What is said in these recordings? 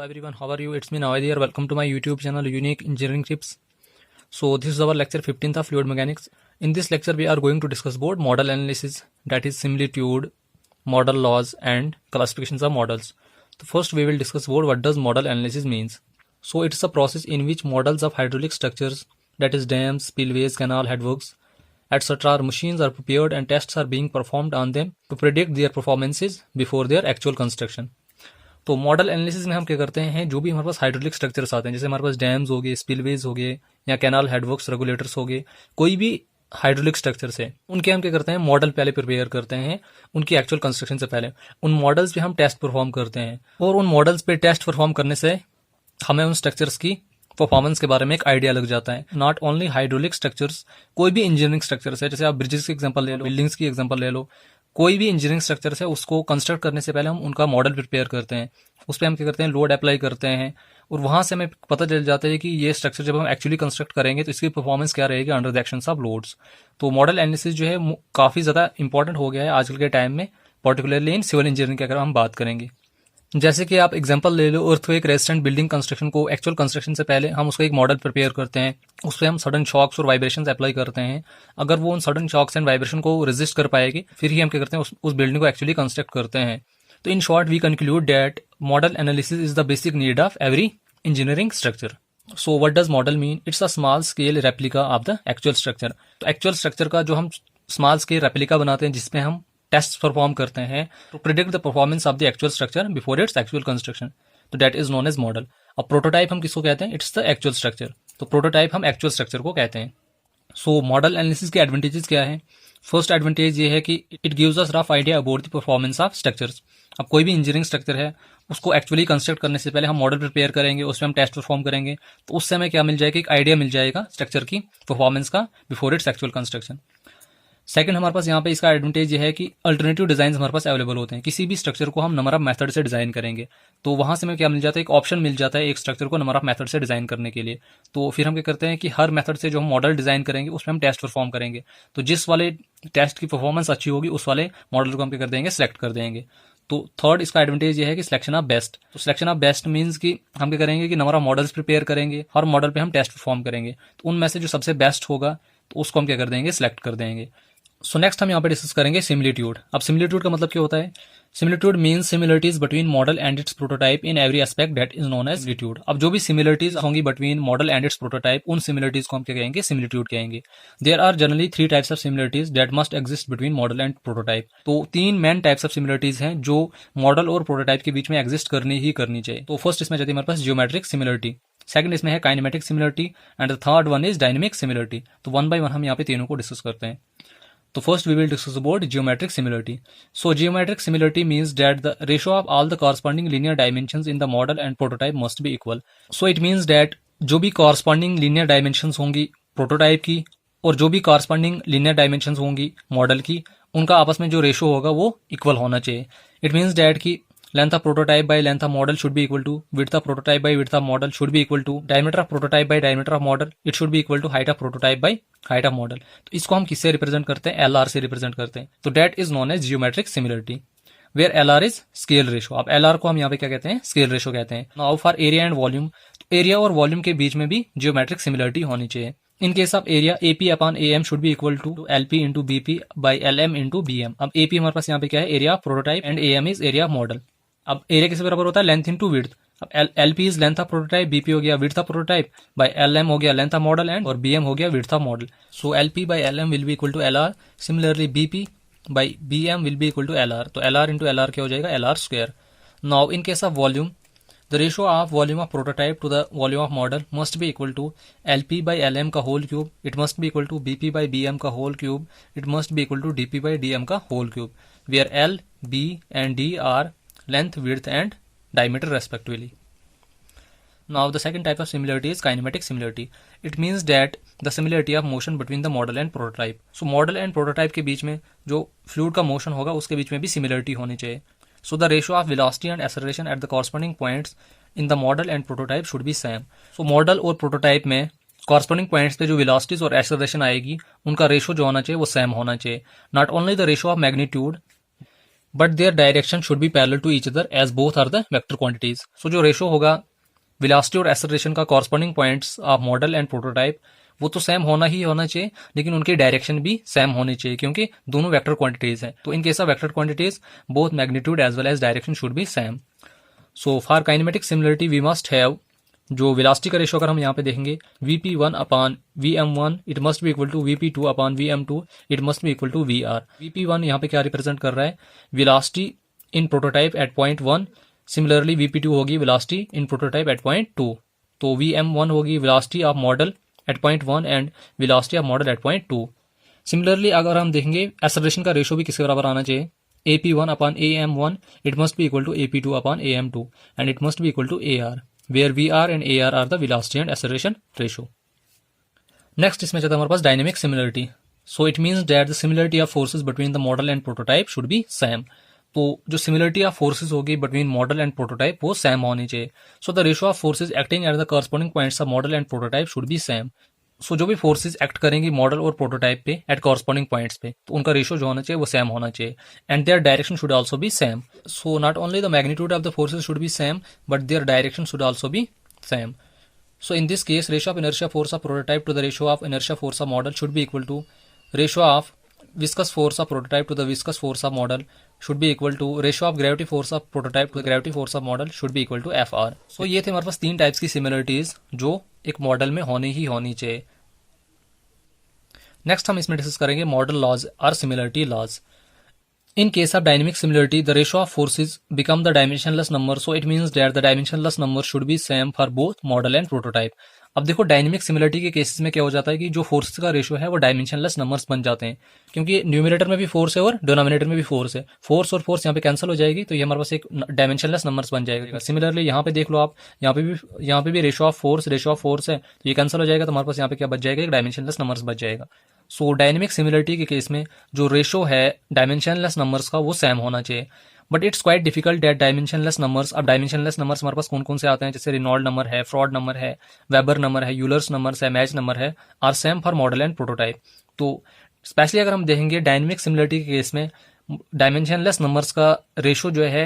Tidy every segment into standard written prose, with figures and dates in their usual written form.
everyone, how are you? It's me Nawad here. Welcome to my YouTube channel Unique Engineering Tips. So this is our lecture 15th of fluid mechanics. In this lecture we are going to discuss about model analysis, that is similitude, model laws and classifications of models. So first we will discuss about what does model analysis means. So it's a process in which models of hydraulic structures, that is dams, spillways, canal headworks, etc. machines are prepared and tests are being performed on them to predict their performances before their actual construction. तो model analysis में हम क्या करते हैं, जो भी हमारे पास hydraulic structures आते हैं, जैसे हमारे पास डैम्स हो गए, स्पिलवेज हो गए या कैनाल हेडवर्क्स, रेगुलेटर्स हो गए, कोई भी हाइड्रोलिक स्ट्रक्चर्स है, उनके हम क्या करते हैं, मॉडल पहले प्रिपेयर करते हैं उनकी एक्चुअल कंस्ट्रक्शन से पहले। उन मॉडल्स पे हम टेस्ट परफॉर्म करते हैं और उन मॉडल्स पे टेस्ट परफॉर्म करने से हमें उन स्ट्रक्चर्स की परफॉर्मेंस के बारे में एक आइडिया लग जाता है। नॉट ओनली हाइड्रोलिक स्ट्रक्चर्स, कोई भी इंजीनियरिंग स्ट्रक्चर्स है, जैसे आप ब्रिजेस की एग्जांपल ले लो, बिल्डिंग्स की एग्जांपल ले लो, कोई भी इंजीनियरिंग स्ट्रक्चर्स है उसको कंस्ट्रक्ट करने से पहले हम उनका मॉडल प्रिपेयर करते हैं, उस पर हम क्या करते हैं, लोड अप्लाई करते हैं और वहां से हमें पता चल जाता है कि ये स्ट्रक्चर जब हम एक्चुअली कंस्ट्रक्ट करेंगे तो इसकी परफॉर्मेंस क्या रहेगी under the actions of loads. तो मॉडल एनालिसिस जो है काफी ज्यादा इंपॉर्टेंट हो गया है आजकल के टाइम में, पर्टिकुलरली इन सिविल इंजीनियरिंग की अगर हम बात करेंगे। जैसे कि आप एग्जांपल ले लो, अर्थक्वेक रेजिस्टेंट बिल्डिंग कंस्ट्रक्शन को एक्चुअल कंस्ट्रक्शन से पहले हम उसका एक मॉडल प्रिपेयर करते हैं, उस पर हम सडन शॉक्स और वाइब्रेशंस अप्लाई करते हैं। अगर वो उन सडन शॉक्स एंड वाइब्रेशन को रेजिस्ट कर पाएगी फिर ही हम क्या करते हैं, उस बिल्डिंग को एक्चुअली कंस्ट्रक्ट करते हैं। तो in short we conclude that model analysis is the basic need of every engineering structure. So what does model mean? It's a small scale replica of the actual structure. तो actual structure का जो हम small scale replica बनाते हैं जिसमें हम test perform करते हैं to predict the performance of the actual structure before its actual construction, तो that is known as model. अब प्रोटोटाइप हम किसको कहते हैं? It's the actual structure. तो प्रोटोटाइप हम एक्चुअल स्ट्रक्चर को कहते हैं। सो मॉडल एनालिसिस के एडवांटेजेस क्या है? फर्स्ट एडवांटेज ये है कि it gives us rough idea about the performance of structures. अब कोई भी इंजीनियरिंग स्ट्रक्चर है उसको एक्चुअली कंस्ट्रक्ट करने से पहले हम मॉडल प्रिपेयर करेंगे, उसमें हम टेस्ट परफॉर्म करेंगे, तो उससे हमें क्या मिल जाएगा, एक आइडिया मिल जाएगा स्ट्रक्चर की परफॉर्मेंस का before its actual construction. Second, हमारे पास यहाँ पे इसका एडवांटेज ये है कि अल्टरनेटिव डिजाइन हमारे पास अवेलेबल होते हैं। किसी भी स्ट्रक्चर को हम नंबर ऑफ मेथड से डिजाइन करेंगे तो वहां से हमें क्या मिल जाता है, एक ऑप्शन मिल जाता है एक स्ट्रक्चर को नंबर ऑफ मेथड से डिजाइन करने के लिए। तो फिर हम क्या करते हैं कि हर मेथड से जो हम मॉडल डिजाइन करेंगे उसमें हम टेस्ट परफॉर्म करेंगे, तो जिस वाले टेस्ट की परफॉर्मेंस अच्छी होगी उस वाले मॉडल को हम क्या कर देंगे, सेलेक्ट कर देंगे। तो थर्ड, इसका एडवांटेज ये है कि सिलेक्शन ऑफ बेस्ट। तो सिलेक्शन ऑफ बेस्ट मींस कि हम क्या करेंगे कि नंबर ऑफ मॉडल्स प्रिपेयर करेंगे, हर मॉडल पे हम टेस्ट परफॉर्म करेंगे, तो उनमें से जो सबसे बेस्ट होगा तो उसको हम क्या कर देंगे, सिलेक्ट कर देंगे। सो नेक्स्ट हम यहाँ पे डिस्कस करेंगे सिमिलिट्यूड। अब सिमिलिट्यूड का मतलब क्या होता है? Similitude means similarities between model and its prototype in every aspect that is known as similitude. अब जो भी सिमिलरिटीज होंगी between model and its prototype, उन सिमिलरिटीज को हम क्या कहेंगे, सिमिलिट्यूड कहेंगे। There are generally 3 types of similarities that must exist between model and prototype. तो 3 मेन टाइप्स ऑफ सिमिलरिटीज हैं जो मॉडल और प्रोटोटाइप के बीच में एग्जिस्ट करनी ही करनी चाहिए। तो फर्स्ट इसमें जाती है हमारे पास जियोमेट्रिक सिमिलरिटी, सेकंड इसमें है kinematic similarity and the third one is dynamic similarity. तो वन बाय वन हम यहाँ पे तीनों को डिस्कस करते हैं। तो first we will discuss about geometric similarity. So geometric similarity means that the ratio of all the corresponding linear dimensions in the model and prototype must be equal. So it means that जो भी corresponding linear dimensions होंगी prototype की और जो भी corresponding linear dimensions होंगी model की, उनका आपस में जो रेशो होगा वो इक्वल होना चाहिए। It means that कि length of prototype by length of model should be equal to, width of prototype by width of model should be equal to, diameter of prototype by diameter of model it should be equal to height of prototype by height of model। तो इसको हम किससे represent करते हैं? LR से represent करते हैं। तो that is known as geometric similarity where LR is scale ratio। अब LR को हम यहाँ पे क्या कहते हैं, scale ratio कहते हैं। Now for area and volume, तो एरिया और वॉल्यूम के बीच में भी geometric similarity होनी चाहिए। In case of area, AP upon AM should be equal to LP into BP by LM into BM। अब AP हमारे पास यहाँ पे क्या है, area of prototype and AM is area of model. अब एरिया किसके बराबर होता है, लेंथ इनटू विड्थ। अब LP is length of prototype, BP हो गया width of prototype, by LM हो गया लेंथ ऑफ मॉडल एंड और BM हो गया width of model. So LP by LM will be equal to LR। Similarly BP by BM will be equal to LR। तो LR into LR क्या हो जाएगा, LR square. Now in case of volume, the ratio of volume of prototype to the volume of model must be equal to LP by LM का whole cube, it must be equal to BP by BM का whole cube, it must be equal to DP by DM का whole cube, where L, B and D are length, width and diameter respectively. Now the second type of similarity is kinematic similarity. It means that the similarity of motion between the model and prototype. So model and prototype के बीच में जो fluid का motion होगा उसके बीच में भी similarity होनी चाहिए। So the ratio of velocity and acceleration at the corresponding points in the model and prototype should be same. So model और prototype में corresponding points पे जो velocities और acceleration आएगी उनका ratio जो होना चाहिए वो same होना चाहिए। Not only the ratio of magnitude but their direction should be parallel to each other as both are the vector quantities. So जो रेशो होगा वेलोसिटी और एक्सेलरेशन का corresponding points of model and prototype वो तो same होना ही होना चाहिए, लेकिन उनकी डायरेक्शन भी सेम होनी चाहिए क्योंकि दोनों वेक्टर क्वांटिटीज हैं. तो in case of vector quantities both magnitude as well as direction should be same. So for kinematic similarity we must have, जो वेलोसिटी का रेशो अगर हम यहाँ पे देखेंगे Vp1 upon Vm1 it must be equal to Vp2 upon Vm2 it must be equal to Vr. Vp1 यहाँ पे क्या रिप्रेजेंट कर रहा है, velocity in prototype at point 1. Similarly Vp2 होगी velocity in prototype at point 2. तो Vm1 होगी velocity of model at point 1 and velocity of model at point 2. Similarly अगर हम देखेंगे एक्सेलरेशन का रेशो भी किसके बराबर आना चाहिए, AP1 upon AM1 it must be equal to AP2 upon AM2 and it must be equal to AR, where VR and AR are the velocity and acceleration ratio. Next इसमें जाता है हमारे पास dynamic similarity. So it means that the similarity of forces between the model and prototype should be same. तो जो similarity of forces होगी between model and prototype वो same होनी चाहिए. So the ratio of forces acting at the corresponding points of model and prototype should be same. सो जो भी forces act करेंगी model और प्रोटोटाइप पे एट कॉरस्पॉन्डिंग पॉइंट्स पे, तो उनका रेशो जो होना चाहिए वो सेम होना चाहिए and their direction should also be same. So not only the magnitude of the forces should be same but their direction should also be same. So in this case, ratio of inertia force of prototype to the ratio of inertia force of model should be equal to ratio of viscous force of prototype to the viscous force of model should be equal to ratio of gravity force of prototype to the gravity force of model should be equal to Fr. So ये थे हमारे पास तीन types की similarities जो एक model में होनी ही होनी चाहिए. नेक्स्ट हम इसमें डिस्कस करेंगे मॉडल लॉज और similarity laws. In case of dynamic similarity, the ratio of forces become the dimensionless number, so it means that the dimensionless number should be same for both model and prototype. अब देखो dynamic similarity के cases में क्या हो जाता है कि जो फोर्स का रेशियो है वो डायमेंशनलेस नंबर्स बन जाते हैं, क्योंकि न्यूमिनेटर में भी फोर्स है और डिनोमिनेटर में भी फोर्स है. फोर्स और फोर्स यहाँ पे कैंसिल हो जाएगी तो ये हमारे पास एक डायमेंशनलेस नंबर्स बन जाएगा. सिमिलरली यहाँ पे देख लो आप, यहाँ पे भी रेशियो ऑफ फोर्स है तो ये कैंसिल हो जाएगा, तो हमारे पास यहाँ पे क्या बच जाएगा, एक डायमेंशनलेस नंबर्स बच जाएगा. सो डायनेमिक सिमिलरिटी के केस में जो रेशो है डायमेंशनलेस नंबर्स का वो सेम होना चाहिए. But it's quite difficult that dimensionless numbers. अब डायमेंशनलेस नंबर्स हमारे पास कौन कौन से आते हैं, जैसे रिनॉल्ड नंबर है, फ्रॉड नंबर है, वेबर नंबर है, यूलर्स नंबर है, मैच नंबर है, are same for model and prototype. तो स्पेशली अगर हम देखेंगे डायनेमिक सिमिलरिटी के केस में डायमेंशनलेस नंबर्स का रेशो जो है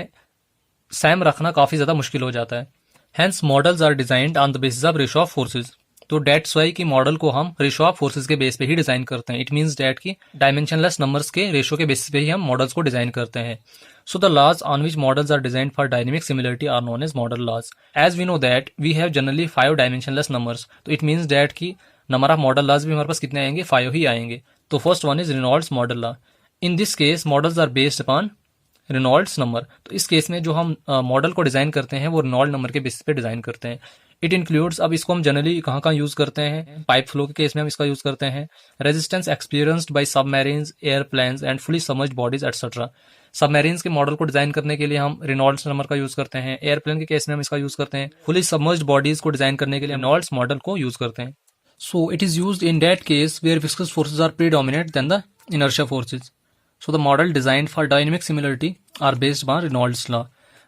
सेम रखना काफी ज्यादा मुश्किल हो जाता है. Hence models are designed on the basis of ratio of forces. तो डेट्स वाई की मॉडल को हम रेशो ऑफ फोर्सेज के बेस पे ही डिजाइन करते हैं. इट मींस डेट की डायमेंशनलेस नंबर्स के रेशो के बेसिस पे ही हम मॉडल्स को डिजाइन करते हैं. So the laws on which models are designed for dynamic similarity are known as model laws. As we know that we have generally 5 dimensionless numbers. तो it means that की number of model laws भी हमारे पास कितने आएंगे, 5 ही आएंगे. तो first one is Reynolds model law. In this case models are based upon Reynolds number. तो इस केस में जो हम मॉडल को डिजाइन करते हैं वो रेनॉल्ड नंबर के बेसिस पे डिजाइन करते हैं. इट इंक्लूड्स, अब इसको हम जनरली कहाँ कहाँ यूज करते हैं, पाइप फ्लो के केस में हम इसका यूज करते हैं. Resistance experienced bye submarines, airplanes and fully submerged bodies etcetera. Submarines के मॉडल को डिजाइन करने के लिए हम रेनॉल्ड्स नंबर का यूज करते हैं. एयरप्लेन के केस में हम इसका यूज करते हैं. फुली सबमर्ज्ड बॉडीज को डिजाइन करने के लिए रेनॉल्ड्स मॉडल को यूज करते हैं. So it is used in that case where viscous forces are predominant then the inertia forces. So the model designed for dynamic similarity are based upon Reynolds law.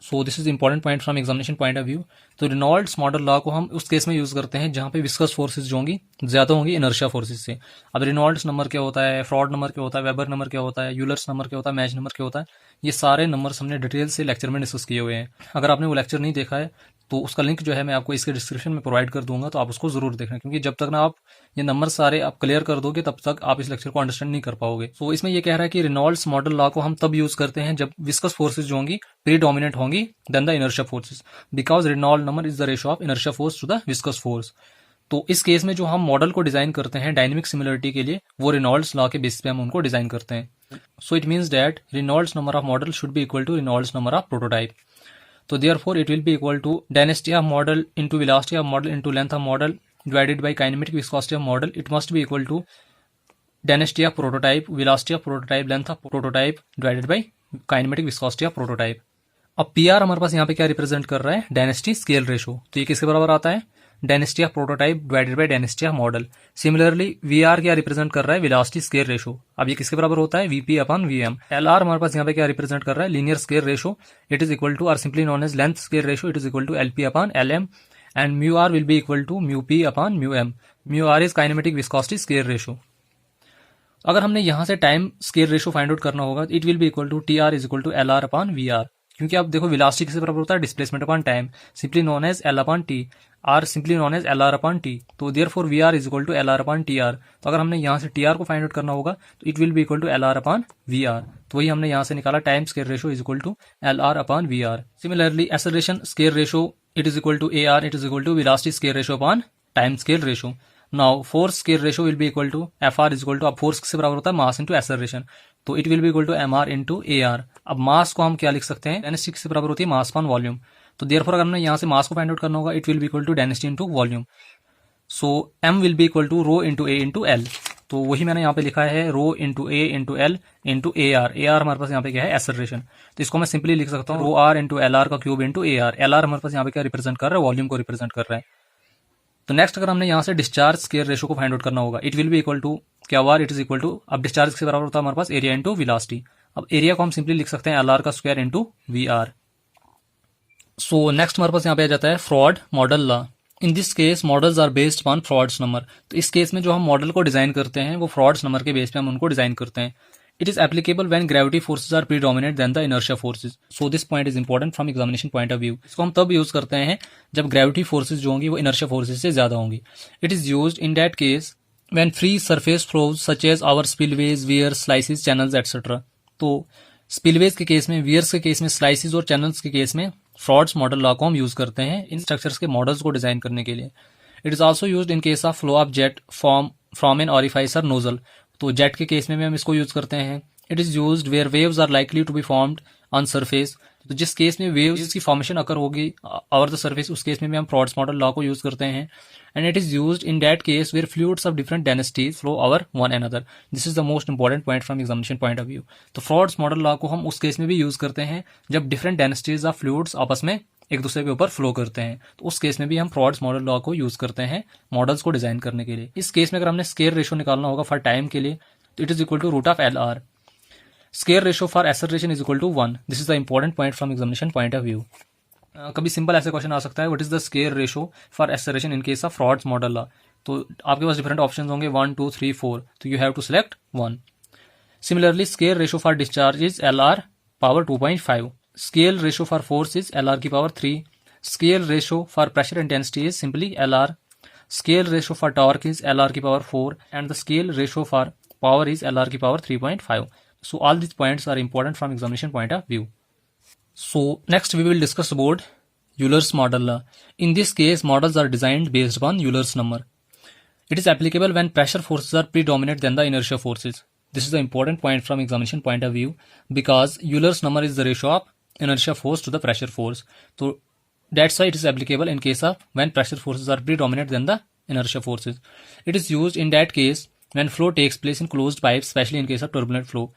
So this is the important point from examination point of view. तो Reynolds model law को हम उस case में use करते हैं जहां पे viscous forces जो होंगी ज्यादा होंगी इनर्शिया फोर्सेज से. अब रेनॉल्ड्स नंबर क्या होता है, फ्रॉड नंबर क्या होता है, वेबर नंबर क्या होता है, यूलर्स नंबर क्या होता है, मैच नंबर क्या होता है, ये सारे नंबर्स हमने डिटेल से लेक्चर में डिस्कस किए हुए हैं. अगर आपने वो लेक्चर नहीं देखा है तो उसका लिंक जो है मैं आपको इसके डिस्क्रिप्शन में प्रोवाइड कर दूंगा, तो आप उसको जरूर देखना, क्योंकि जब तक ना आप ये नंबर सारे आप क्लियर कर दोगे तब तक आप इस लेक्चर को अंडरस्टैंड नहीं कर पाओगे. तो इसमें ये कह रहा है कि रेनॉल्ड्स मॉडल लॉ को हम तब यूज करते हैं जब विस्कस फोर्सेज जो होंगी प्रीडोमिनेंट होंगी then the inertia forces, because Reynold number is the ratio of inertia force to the viscous force. तो इस केस में जो हम मॉडल को डिजाइन करते हैं डायनेमिक सिमिलरिटी के लिए वो रेनॉल्ड्स लॉ के बेसिस पे हम उनको डिजाइन करते हैं. So it means that Reynolds number of model should be equal to Reynolds number of prototype. So therefore it will be equal to density of model into velocity of model into length of model divided by kinematic viscosity of model. It must be equal to density of prototype, velocity of prototype, length of prototype divided by kinematic viscosity of prototype. अब PR हमारे पास यहाँ पे क्या represent कर रहा है, density scale ratio. तो ये किसके बराबर आता है, density of prototype divided by density of model. Similarly VR क्या रिप्रेजेंट कर रहा है, वेलोसिटी स्केल रेशो. अब ये किसके बराबर होता है, VP अपॉन VM. LR हमारे पास यहाँ पे क्या रिप्रेजेंट कर रहा है, linear scale ratio. It is equal to R simply known as length scale ratio. It is equal to LP upon LM and mu R will be equal to mu P upon mu M. Mu R is kinematic viscosity scale ratio. अगर हमने यहाँ से time scale ratio find out करना होगा, it will be equal to T R is equal to L R upon V are, क्योंकि आप देखो velocity किससे बराबर होता है, displacement upon time, simply known as L upon T, or simply known as L R upon T, तो therefore V R is equal to L R upon T R. तो अगर हमने यहाँ से टी आर को फाइंड आउट करना होगा तो it will be equal to L R upon V R, तो वही हमने यहाँ से निकाला, time scale ratio is equal to L R upon V R. Similarly acceleration scale ratio it is equal to A R, it is equal to velocity scale ratio upon time scale ratio. Now force scale ratio will be equal to F R is equal to, अब फोर्स किससे बराबर होता है, mass into acceleration, तो it will be equal to M R into A R. अब mass को हम क्या लिख सकते हैं, डेंसिटी किससे बराबर होती है, मास अपॉन वॉल्यूम, तो देयरफॉर अगर हमने यहाँ से मास को फाइंड आउट करना होगा, it will be equal to density into volume, so M will be equal to rho into A into L, तो वही मैंने यहाँ पे लिखा है rho into A into L into A R. A R हमारे पास यहाँ पे क्या है, एक्सेलरेशन, तो इसको मैं सिंपली लिख सकता हूँ रो आर इंटू एल आर का cube into A are. L R हमारे पास यहाँ पे क्या रिप्रेजेंट कर रहा है, वॉल्यूम को रिप्रेजेंट कर रहा है। तो नेक्स्ट अगर हमने यहाँ से डिस्चार्ज स्केल रेशो को फाइंड आउट करना होगा, it will be equal to क्या हुआ, इट इज इक्वल टू, अब डिस्चार्ज के बराबर होता है हमारे पास एरिया इंटू वेलोसिटी। अब एरिया को हम सिंपली लिख सकते हैं एल आर का square into V R. So next हमारे पास यहाँ पे आ जाता है Froude model law. In this case models are based on Froude's number, तो इस केस में जो हम मॉडल को डिजाइन करते हैं वो फ्रॉड्स नंबर के बेस पे हम उनको डिजाइन करते हैं। It is applicable when gravity forces are predominate then the inertia forces, so this point is important from examination point of view. इसको हम तब यूज करते हैं जब ग्रेविटी फोर्सेज जो होंगी वो इनर्शिया फोर्सेज से ज्यादा होंगी। It is used in that case when free surface flows such as our spillways, weirs, sluices, channels etcetera. तो स्पिलवेज के केस में, वियर्स के केस में, स्लाइसिस और चैनल्स के केस में फ्रॉड्स मॉडल लॉ को हम यूज करते हैं इन स्ट्रक्चर्स के मॉडल्स को डिजाइन करने के लिए। It is also used in case of flow of jet from an orifice और नोजल, तो जेट के केस में भी हम इसको यूज करते हैं। It is used where waves are likely to be formed on surface, तो जिस केस में वेव्स की फॉर्मेशन अकर होगी ओवर द सरफेस, उस केस में भी हम फ्रॉड्स मॉडल लॉ को यूज करते हैं। And it is used in that case where fluids of different densities flow over one another. This is the most important point from examination point of view. तो frauds model law को हम उस case में भी use करते हैं जब different densities of fluids आपस में एक दूसरे के ऊपर फ्लो करते हैं, तो उस केस में भी हम फ्रॉड्स मॉडल लॉ को यूज करते हैं मॉडल्स को डिजाइन करने के लिए। इस केस में अगर हमने स्केल रेशो निकालना होगा फॉर टाइम के लिए, तो it is equal to root of L R. Scale ratio for acceleration is equal to 1। This is the important point from examination point of view. कभी सिंपल ऐसे क्वेश्चन आ सकता है, what is the scale ratio for acceleration in case of Froude's model law, तो आपके पास different option होंगे 1 2 3 4, तो you have to select 1। Similarly scale ratio for discharge is L R power 2.5, scale ratio for force is L R की power 3, scale ratio for pressure intensity is simply LR, scale ratio for torque is LR की power 4, and the scale ratio for power is LR की power 3.5. So all these points are important from examination point of view. So next we will discuss about Euler's model law. In this case models are designed based upon Euler's number. It is applicable when pressure forces are predominant than the inertia forces. This is the important point from examination point of view because Euler's number is the ratio of inertia force to the pressure force. So that's why it is applicable in case of when pressure forces are predominant than the inertia forces. It is used in that case when flow takes place in closed pipes, especially in case of turbulent flow.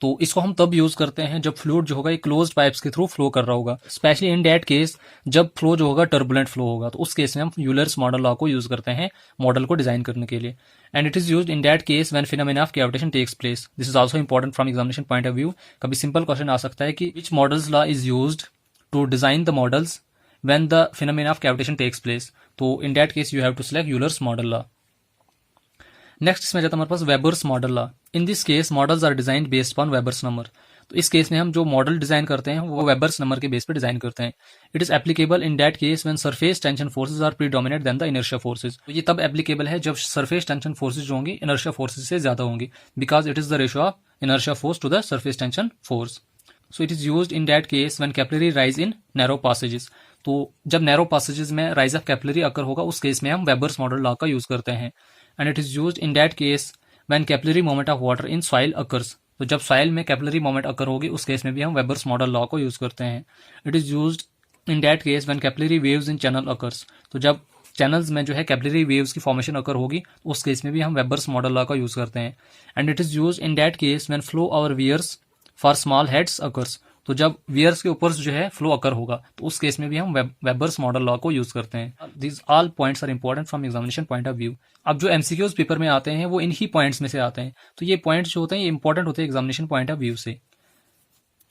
तो इसको हम तब use करते हैं जब fluid जो होगा ये क्लोज्ड पाइप्स के थ्रू फ्लो कर रहा होगा, स्पेशली इन दैट केस जब फ्लो जो होगा टर्बुलेंट फ्लो होगा, तो उस केस में हम यूलर्स मॉडल लॉ को यूज करते हैं मॉडल को डिजाइन करने के लिए। And it is used in that case when phenomena of cavitation takes place. This is also important from examination point of view. कभी सिंपल क्वेश्चन आ सकता है कि which models law is used to design the models when the phenomena of cavitation takes place, तो in that case you have to select Euler's model law. Next इसमें जाता है हमारे पास Weber's model law. In this case models are designed based upon Weber's number. तो इस case में हम जो मॉडल डिजाइन करते हैं वो Weber's नंबर के बेस पे डिजाइन करते हैं। It is applicable in that case when surface tension forces are predominate then the inertia forces. तो ये तब एप्लीकेबल है जब सरफेस टेंशन फोर्सेज जो होंगी इनर्शिया फोर्सेज से ज्यादा होंगी, because it is the ratio of inertia force to the surface tension force. So it is used in that case when capillary rise in narrow passages. तो जब narrow पासेजेस में rise of capillary अकर होगा उस case में हम Weber's model law का use करते हैं। And it is used in that case when capillary moment of water in soil occurs. तो जब सॉइल में कैपिलरी मोमेंट अकर होगी उस केस में भी हम वेबर्स मॉडल लॉ को यूज करते हैं। It is used in that case when capillary waves in channel occurs. तो जब चैनल्स में जो है कैपिलरी वेव्स की फॉर्मेशन अकर होगी उस केस में भी हम वेबर्स मॉडल लॉ का यूज करते हैं। And it is used in that case when flow over weirs for small heads occurs. तो जब वियर्स के ऊपर जो है फ्लो अकर होगा तो उस केस में भी हम वेबर्स मॉडल लॉ को यूज करते हैं। These all points are important from examination point of view. अब जो एमसीक्यूज पेपर में आते हैं वो इन्हीं पॉइंट्स में से आते हैं, तो ये पॉइंट्स जो होते हैं ये इंपॉर्टेंट होते हैं एग्जामिनेशन पॉइंट ऑफ व्यू से।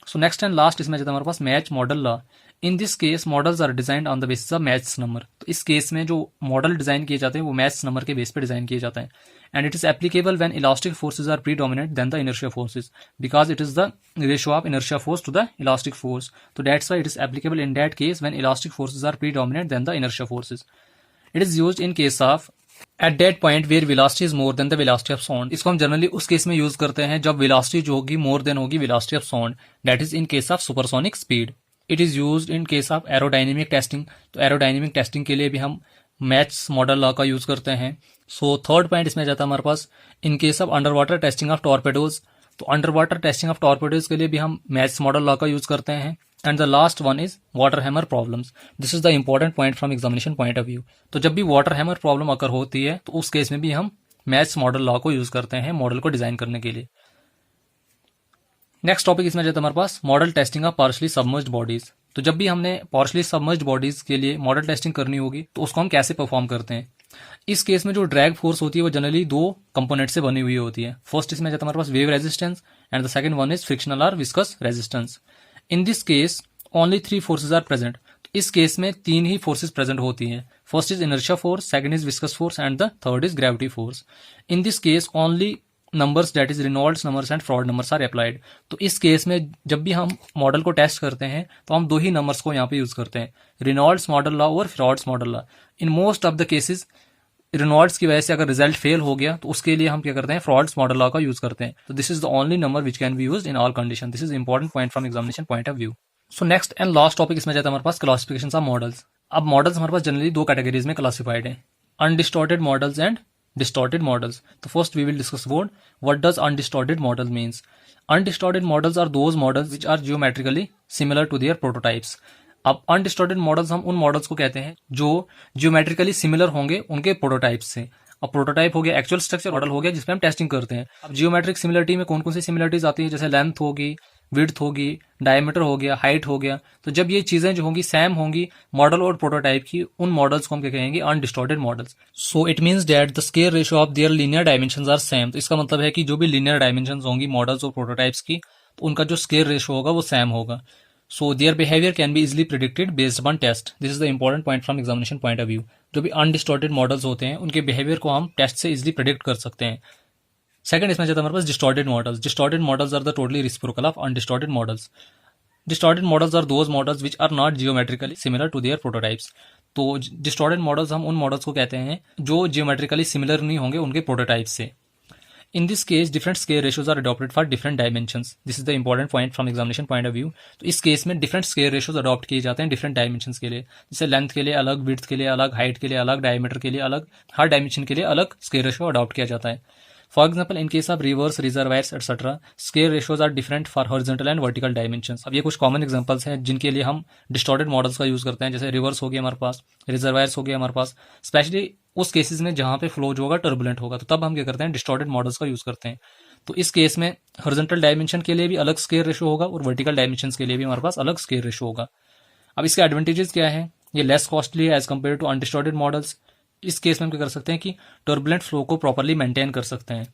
सो नेक्स्ट एंड लास्ट इसमें जाता है हमारे पास Mach model law. In this case models are designed on the basis of Mach's number. तो इस केस में जो मॉडल डिजाइन किए जाते हैं वो मैथ्स नंबर के बेस पे डिजाइन किए जाते हैं। And it is applicable when elastic forces are predominant then the inertia forces, because it is the ratio of inertia force to the elastic force. तो that's why it is applicable in that case when elastic forces are predominant then the inertia forces. It is used in case of at that point where velocity is more then the velocity of sound. इसको हम generally उस case में use करते हैं जब velocity जो होगी more than होगी velocity of sound, that is in case of supersonic speed. It is used in case of aerodynamic testing. तो एरोडायनेमिक टेस्टिंग के लिए भी हम मैथ्स मॉडल लॉ का यूज करते हैं। सो थर्ड पॉइंट इसमें जाता है हमारे पास in case of under water testing of torpedoes. तो under water testing of torpedoes के लिए भी हम मैथ्स मॉडल लॉ का यूज करते हैं। And the last one is water hammer problems. This is the important point from examination point of view. तो जब भी वाटर हैमर प्रॉब्लम अकर होती है तो उस केस में भी हम मैथ्स मॉडल लॉ को यूज करते हैं मॉडल को डिजाइन करने के लिए। नेक्स्ट टॉपिक इसमें जाता है हमारे पास model testing of partially submerged bodies. तो जब भी हमने पार्शली सबमर्ज्ड बॉडीज के लिए मॉडल टेस्टिंग करनी होगी तो उसको हम कैसे परफॉर्म करते हैं। इस केस में जो ड्रैग फोर्स होती है वो जनरली दो कंपोनेंट से बनी हुई होती है। फर्स्ट इसमें जाता है हमारे पास wave resistance and the second one is frictional और viscous resistance. In this case only 3 forces are present. तो इस केस में 3 ही फोर्सेज प्रेजेंट होती हैं। First is inertia force, second is viscous force and the third is gravity force. In this case only numbers that is Reynolds numbers and Froude numbers are applied. तो इस case में जब भी हम model को test करते हैं तो हम दो ही नंबर्स को यहाँ पे यूज करते हैं, रेनॉल्ड्स मॉडल लॉ और frauds model law. In most of the cases Reynolds की वजह से अगर रिजल्ट फेल हो गया तो उसके लिए हम क्या करते हैं, फ्रॉड्स मॉडल लॉ का यूज करते हैं। तो this is the only number which can be used in all condition. This is important point from examination point of view. So next and last topic इसमें जाता है हमारे पास क्लासिफिकेशन ऑफ मॉडल्स। अब मॉडल्स हमारे पास जनरली दो categories में क्लासिफाइड है, undistorted models and distorted models. So first we will discuss about what does undistorted model means. Undistorted models are those models which are geometrically similar to their prototypes. अब undistorted models हम उन models को कहते हैं जो geometrically similar होंगे उनके prototype से। अब प्रोटोटाइप हो गया एक्चुअल स्ट्रक्चर, मॉडल हो गया जिसपे हम टेस्टिंग करते हैं। अब जियोमेट्रिक सिमिलरिटी में कौन कौन सी सिमिलरिटीज आती है, जैसे लेंथ होगी, विड्थ होगी, डायमीटर हो गया, हाइट हो गया। तो जब ये चीजें जो होंगी सेम होंगी मॉडल और प्रोटोटाइप की, उन मॉडल्स को हम क्या कहेंगे, undistorted models. So it means that the square ratio of their linear dimensions are same. तो इसका मतलब है कि जो भी लीनियर डायमेंशंस होंगी मॉडल्स और प्रोटोटाइप्स की, तो उनका जो स्केयर रेशियो होगा वो सेम होगा। So their behaviour can be easily predicted based upon test. This is the important point from examination point of view. जो भी अनडिस्टॉर्टेड मॉडल्स होते हैं उनके बिहेवियर को हम टेस्ट से इजिली प्रिडिक्ट कर सकते हैं। सेकंड इसमें जाता है हमारे पास distorted models. Distorted models are the totally reciprocal of undistorted models. Distorted models are those models which are not geometrically similar to their prototypes. तो डिस्टॉर्टेड मॉडल्स हम उन मॉडल्स को कहते हैं जो जियोमेट्रिकली सिमिलर नहीं होंगे उनके प्रोटोटाइप से। In this case, different scale ratios are adopted for different dimensions. This is the important point from examination point of view. तो इस केस में different scale ratios adopt किए जाते हैं different dimensions के लिए। जैसे लेंथ के लिए अलग, width के लिए अलग, हाइट के लिए अलग, डायमीटर के लिए अलग, हर डायमेंशन के लिए अलग scale ratio अडॉप्ट किया जाता है। For example, in case of rivers, reservoirs, etc., scale ratios are different for horizontal and vertical dimensions. अब ये कुछ common examples हैं जिनके लिए हम distorted models का यूज करते हैं। जैसे रिवर्स हो गया हमारे पास, reservoirs हो गया हमारे पास, स्पेशली उस केसेस में जहां पे फ्लो जो होगा टर्बुलेंट होगा, तो तब हम क्या करते हैं, डिस्टॉर्टेड मॉडल्स का यूज करते हैं। तो इस केस में हॉरिजॉन्टल डायमेंशन के लिए भी अलग स्केयर रेशियो होगा और वर्टिकल डायमेंशंस के लिए भी हमारे पास अलग स्केयर रेशियो होगा। अब इसके एडवांटेजेस क्या है, ये लेस कॉस्टली है एज कम्पेयर टू अनडिस्टॉर्टेड मॉडल्स। इस केस में हम क्या कर सकते हैं कि टर्बुलेंट फ्लो को प्रॉपरली मेंटेन कर सकते हैं।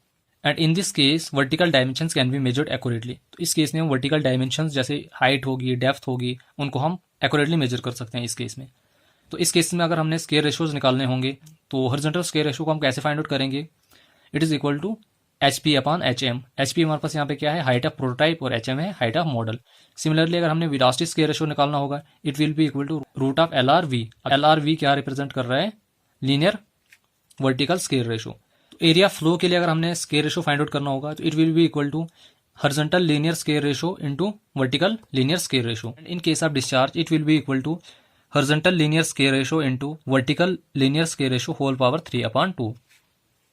And in this case vertical dimensions can be measured accurately. तो इस केस में हम वर्टिकल डायमेंशंस जैसे हाइट होगी, डेप्थ होगी, उनको हम एक्यूरेटली मेजर कर सकते हैं इस केस में। तो इस केस में अगर हमने स्केयर रेशियोज निकालने होंगे तो हॉरिजॉन्टल स्केयर रेशियो को हम कैसे फाइंड आउट करेंगे, it is equal to HP upon HM। HP हमारे पास यहाँ पे क्या है, हाइट ऑफ प्रोटोटाइप, और HM है हाइट ऑफ मॉडल। सिमिलरली अगर हमने वेलोसिटी स्केयर रेशियो निकालना होगा, it will be equal to root of LRV। LRV क्या रिप्रेजेंट कर रहा है, linear vertical scale ratio. Area flow के लिए अगर हमने स्केयर रेशियो फाइंड आउट करना होगा तो it will be equal to horizontal linear scale ratio into vertical linear scale ratio. In case of discharge it will be equal to horizontal linear scale ratio into vertical linear scale ratio whole power 3 upon 2.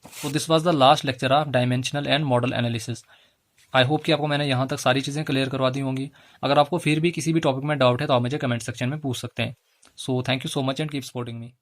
So this was the last lecture of dimensional and model analysis. I hope कि आपको मैंने यहाँ तक सारी चीज़ें clear करवा दी होंगी। अगर आपको फिर भी किसी भी टॉपिक में डाउट है तो आप मुझे कमेंट सेक्शन में पूछ सकते हैं। So thank you so much and keep supporting me.